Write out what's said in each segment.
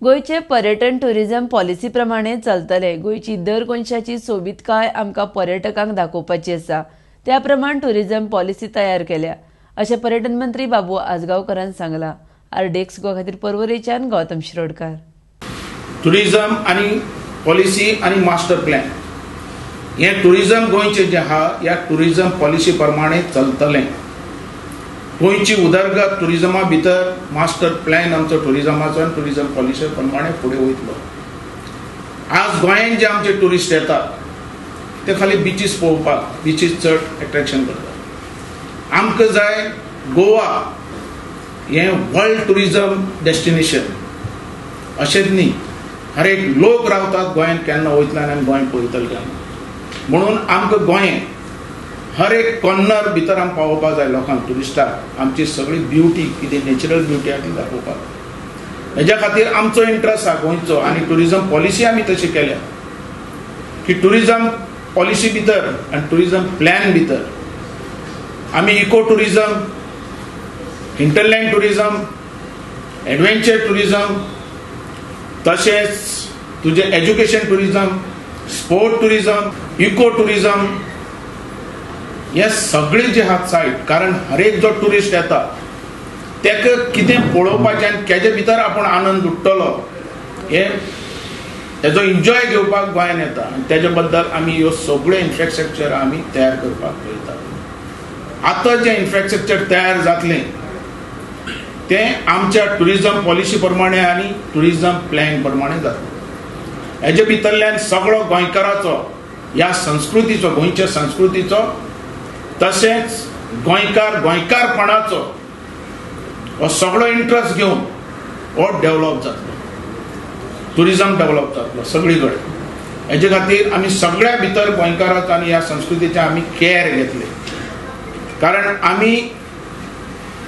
गोयचे पर्यटन tourism policy प्रमाणे चलतले। गोयची दर कोनशाची सोबीतकाय आमकां पर्यटकांक दाखोवपाची आसा, त्या प्रमाण टुरिझम पॉलिसी तयार केल्या, अशें पर्यटन मंत्री बाबू आजगांवकारान सांगला। आरडेक्स गोवा खातीर पर्वरेच्यान गौतम शिरोडकार। टुरिझम आणि पॉलिसी आणि मास्टर प्लॅन हे टुरिझम गोंयचे जे आहा या टुरिझम पॉलिसी प्रमाणे चलतले। गोंयची उदरगत टुरिझमा भितर मास्टर प्लॅन आमचो टुरिझमाचो आनी टुरिझम पॉलिसी प्रमाणे फुडें वयतलो। आज गोंयांत जे आमचे टुरिस्ट येतात ते खाली बिचीस पळोवपाक, बिचीस चड एट्रॅक्शन करतात। आमकां जाय गोवा हे वर्ल्ड टुरिझम डेस्टिनेशन अशेंच न्ही, हर एक लोक रावतात गोंयांत केन्ना वयतले आनी गोंय पळयतले केन्ना, म्हणून आमकां गोंय हर एक कॉर्नर भितर आमकां पावोवपाक जाय लोकांक, टुरिस्टाक आमची सगळी ब्युटी कितें नॅचरल ब्युटी आहा ती दाखोवपाक। हेज्या खातीर आमचो इंट्रस्ट आहा गोंयचो आनी टुरिझम पॉलिसी आमी तशी केल्या की टुरिझम पॉलिसी भितर आनी टुरिझम प्लॅन भितर आमी eco tourism, hinterland tourism, adventure tourism, तशेंच तुजे education tourism, sport tourism, eco tourism हे सगळे जे आहात सायड, कारण हर एक जो टुरिस्ट येता तेका कितें पळोवपाचें आनी केजे भितर आपूण आनंद लुट्टलो हेजो एन्जॉय घेवपाक गोंयांत येता आनी तेजे बद्दल आमी ह्यो सगळ्यो इन्फ्रास्ट्रक्चर आमी तयार करपाक पळयतात। आतां जे इन्फ्रास्ट्रक्चर तयार जातलें तें आमच्या टुरिझम पॉलिसी प्रमाणे आनी टुरिझम प्लॅन प्रमाणे जातलें। हेजे भितरल्यान सगळो गोंयकाराचो ह्या संस्कृतीचो, गोंयच्या संस्कृतीचो, तशेंच गोंयकारपणाचो हो सगळो इंट्रस्ट घेवन हो डेव्हलप जातलो, टुरिझम डेव्हलप जातलो सगळी कडेन। हेजे खातीर आमी सगळ्या भितर गोंयकाराचो आनी ह्या संस्कृतीचे आमी केअर घेतले, कारण आमी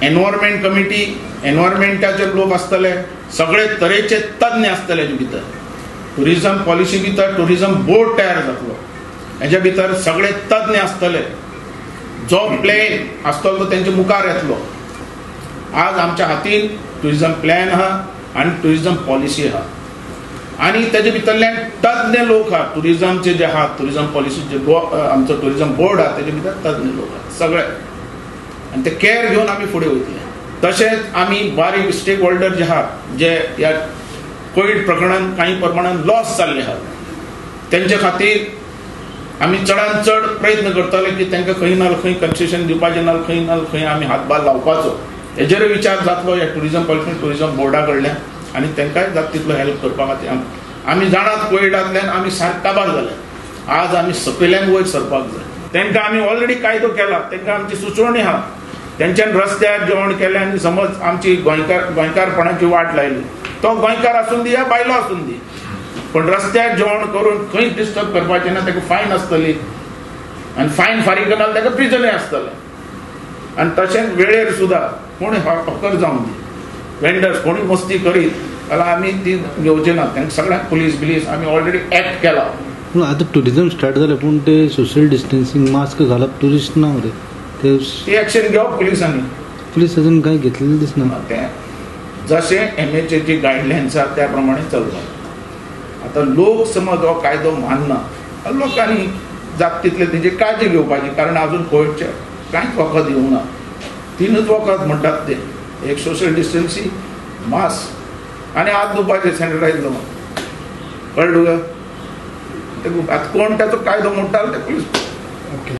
एनवायरमेंट कमिटी, एनवायरमेंटाचे लोक आसतले, सगळे तरेचे तज्ञ आसतले हेजे भितर। टुरिझम पॉलिसी भितर टुरिझम बोर्ड तयार जातलो, हेजे भितर सगळे तज्ञ आसतले, जो प्लॅन आसतलो तो तेंचे मुखार येतलो। आज आमच्या हातीन टुरिझम प्लॅन आहा आनी टुरिझम पॉलिसी आहा आनी तेजे भितरल्यान तज्ञ लोक आहा, टुरिझमचे जे आहा, टुरिझम पॉलिसीचे आमचो टुरिझम बोर्ड आहा तेजे भितर तज्ञ लोक आहा सगळे, आनी ते केअर घेवन आमी फुडें वयतले। तशेंच आमी बारीक स्टेक होल्डर जे आहात, जे ह्या कोविड प्रकरणान काही प्रमाणात लॉस जाल्ले आहात, तेंचे खातीर आमी चडांत चड प्रयत्न करतले की तांकां खंय ना खंय कन्सेशन दिवपाचें ना, खंय ना खंय आमी हातभार लावपाचो, हेजेर विचार जातलो ह्या टुरिझम पॉलिसी टुरिझम बोर्डा कडल्यान आनी तांकांय जाता तितलो हेल्प करपा खातीर। आमी जाणात कोविडांतल्यान आमी सारके काबार जाले, आज आमी सकयल्यान वयर सरपाक जाय। तांकां आमी ऑलरेडी कायदो केला, तांकां आमची सुचोवणी आहा, तेंच्यान रस्त्यार जेवण केलें आनी समज आमची गोंयकारपणाची वाट लायली, तो गोंयकार आसून दी या बायलो आसून दी, पण रस्त्यार जेवण करून खंय डिस्टर्ब करपाचें ना, ताका फायन आसतली आनी फायन फारीक करना ताका प्रिजनय आसतलें। आनी तशेंच वेळेर सुद्दां कोणी हॉकर जावन दी, वेंडर्स कोणी मस्ती करीत जाल्यार आमी ती घेवचे ना, तांकां सगळ्यांक पुलीस आमी ऑलरेडी एक्ट केला। पूण आतां टुरिझम स्टार्ट जालें पूण ते सोशल डिस्टन्सिंग मास्क घालप टुरिस्ट ना मरे, ती एक्शन घेवप पुलिसांनी। पुलीस अजून कांय घेतलेलें दिसना। तें जशें MHAची गायडलायन्स आसा त्या प्रमाणे चलता। आतां लोक समज हो कायदो मानना, लोकांनी जाता तितले तेजी काळजी घेवपाची, कारण आजून कोविडचे कांयच वखद येवंक ना। 3च वखद म्हणटात ते, एक सोशल डिस्टन्सिंग, मास्क आनी हात धुवपाचे सॅनिटायझर लावन, कळ्ळें तुका? आतां कोण ताचो कायदो मोडटालो ते पुलीस